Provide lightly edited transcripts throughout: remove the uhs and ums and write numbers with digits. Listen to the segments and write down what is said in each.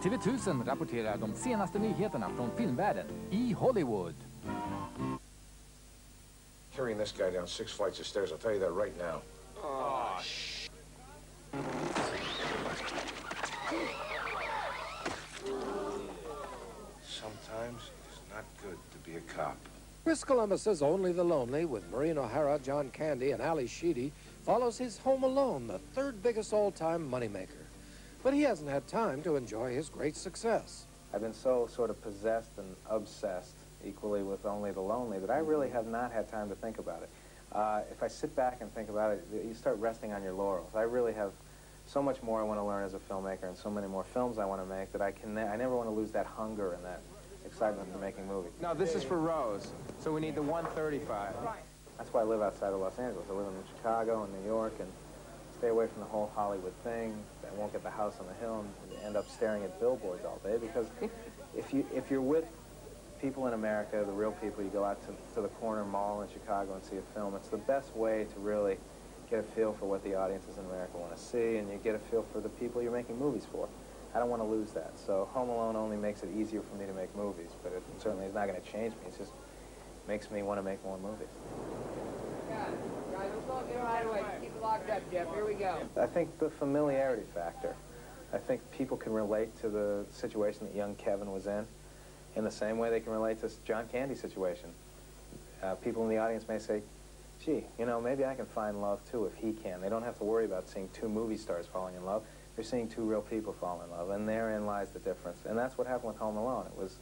TV1000 rapporterar de senaste nyheterna från filmvärlden i Hollywood. Carrying this guy down 6 flights of stairs, I'll tell you that right now. Oh, Sometimes it's not good to be a cop. Chris Columbus's Only the Lonely, with Maureen O'Hara, John Candy, and Ali Sheedy, follows his Home Alone, the third biggest all-time moneymaker. But he hasn't had time to enjoy his great success. I've been so sort of possessed and obsessed equally with Only the Lonely that I really have not had time to think about it. If I sit back and think about it, you start resting on your laurels. I really have so much more I want to learn as a filmmaker and so many more films I want to make that I never want to lose that hunger and that excitement for making movies. no, this is for Rose, so we need the 135. That's why I live outside of Los Angeles. I live in Chicago and New York and stay away from the whole Hollywood thing. I won't get the house on the hill and end up staring at billboards all day, because if you're with people in America, the real people, you go out to the corner mall in Chicago and see a film, it's the best way to really get a feel for what the audiences in America want to see, and you get a feel for the people you're making movies for. I don't want to lose that. So Home Alone only makes it easier for me to make movies, but it certainly is not going to change me. It just makes me want to make more movies. Guys, let's all get right away. Keep it locked up, Jeff. Here we go. I think the familiarity factor. I think people can relate to the situation that young Kevin was in the same way they can relate to John Candy's situation. People in the audience may say, gee, you know, maybe I can find love too if he can. They don't have to worry about seeing two movie stars falling in love. They're seeing two real people fall in love, and therein lies the difference. And that's what happened with Home Alone. It was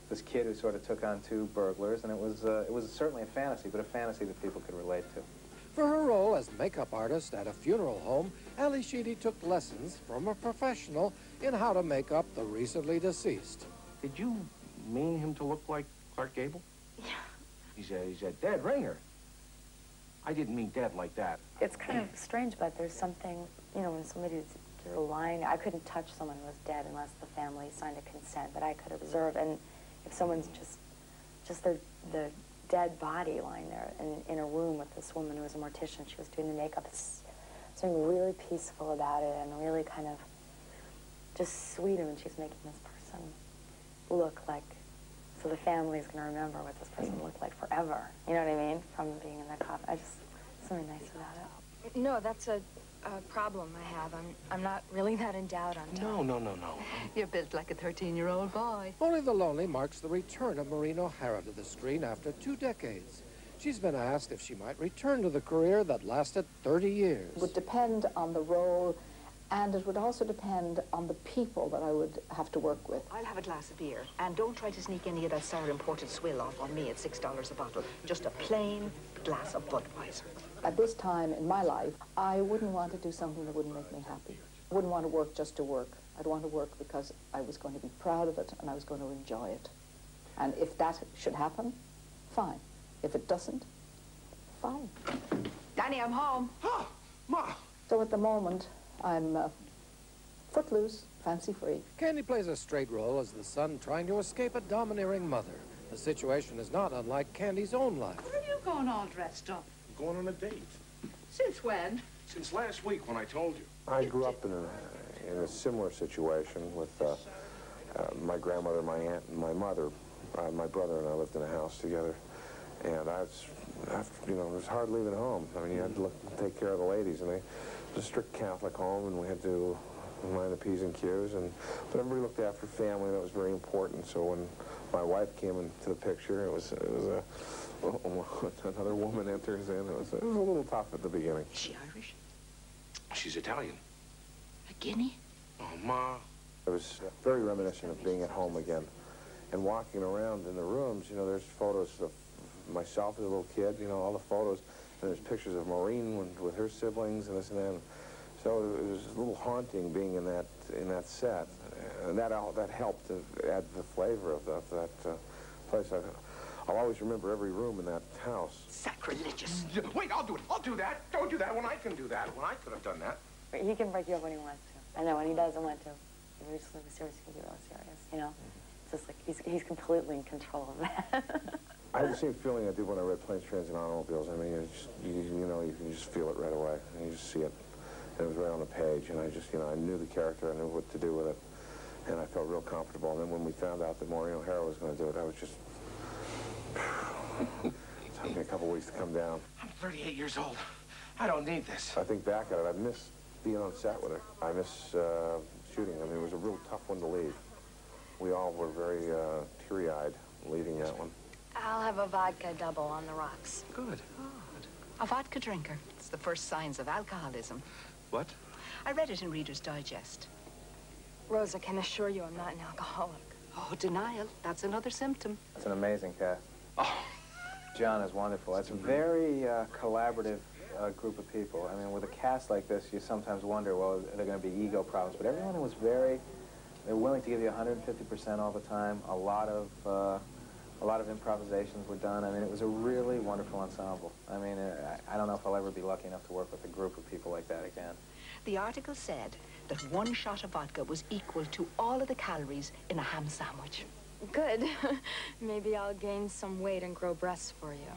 this kid who sort of took on two burglars, and it was certainly a fantasy, but a fantasy that people could relate to. For her role as makeup artist at a funeral home, Ali Sheedy took lessons from a professional in how to make up the recently deceased. Did you mean him to look like Clark Gable? Yeah. He's a dead ringer. I didn't mean dead like that. It's kind of strange, but there's something, you know, when somebody's lying, I couldn't touch someone who was dead unless the family signed a consent, but I could observe. And if someone's just the dead body lying there in a room with this woman who was a mortician, she was doing the makeup, it's something really peaceful about it and really kind of just sweet when she's making this person look like, so the family's going to remember what this person looked like forever. You know what I mean? From being in the coffin. Something nice about it. No, that's a problem I have. I'm not really that endowed on time. No. You're built like a 13-year-old boy. Only the Lonely marks the return of Maureen O'Hara to the screen after 2 decades. She's been asked if she might return to the career that lasted 30 years. It would depend on the role, and it would also depend on the people that I would have to work with. I'll have a glass of beer, and don't try to sneak any of that sour imported swill off on me at $6 a bottle. Just a plain glass of Budweiser. At this time in my life, I wouldn't want to do something that wouldn't make me happy. I wouldn't want to work just to work. I'd want to work because I was going to be proud of it and I was going to enjoy it. And if that should happen, fine. If it doesn't, fine. Danny, I'm home. Ah, Ma! So at the moment, I'm footloose, fancy-free. Candy plays a straight role as the son trying to escape a domineering mother. The situation is not unlike Candy's own life. Where are you going all dressed up? I'm going on a date. Since when? Since last week when I told you. I grew up in a similar situation with my grandmother, my aunt, and my mother. My brother and I lived in a house together, and it was hard leaving home. I mean, you had to take care of the ladies, and it was a strict Catholic home, and we had to mind the P's and Q's, but everybody looked after family, and that was very important. So when my wife came into the picture, it was another woman enters in. It was a little tough at the beginning. Is she Irish? She's Italian. A guinea? Oh, Ma. It was very reminiscent of being at home again. And walking around in the rooms, you know, there's photos of myself as a little kid, you know, all the photos, and there's pictures of Maureen with her siblings and this and that. So it was a little haunting being in that set, and that helped to add the flavor of that place. I'll always remember every room in that house. Sacrilegious. Wait, I'll do it. I'll do that. Don't do that when I can do that. When I could have done that. He can break you up when he wants to. I know when he doesn't want to. He can be serious, he can be real serious, you know? It's just like he's completely in control of that. I had the same feeling I did when I read Planes, Trains, and Automobiles. I mean, you can just feel it right away. And you just see it. And it was right on the page, and I just, I knew the character. I knew what to do with it. and I felt real comfortable. And then when we found out that Maureen O'Hara was going to do it, I was just... It took me a couple weeks to come down. I'm 38 years old. I don't need this. I think back at it, I miss being on set with her. I miss shooting. I mean, it was a real tough one to leave. We all were very teary-eyed leaving that one. I'll have a vodka double on the rocks. Good. A vodka drinker. It's the first signs of alcoholism. What? I read it in Reader's Digest. Rosa can assure you I'm not an alcoholic. Oh, denial. That's another symptom. It's an amazing cast. Oh. John is wonderful. It's a very collaborative group of people. I mean, with a cast like this, you sometimes wonder, well, are there going to be ego problems? But everyone was they're willing to give you 150% all the time. A lot of improvisations were done. I mean, it was a really wonderful ensemble. I mean, I don't know if I'll ever be lucky enough to work with a group of people like that again. The article said that one shot of vodka was equal to all of the calories in a ham sandwich. Good. Maybe I'll gain some weight and grow breasts for you.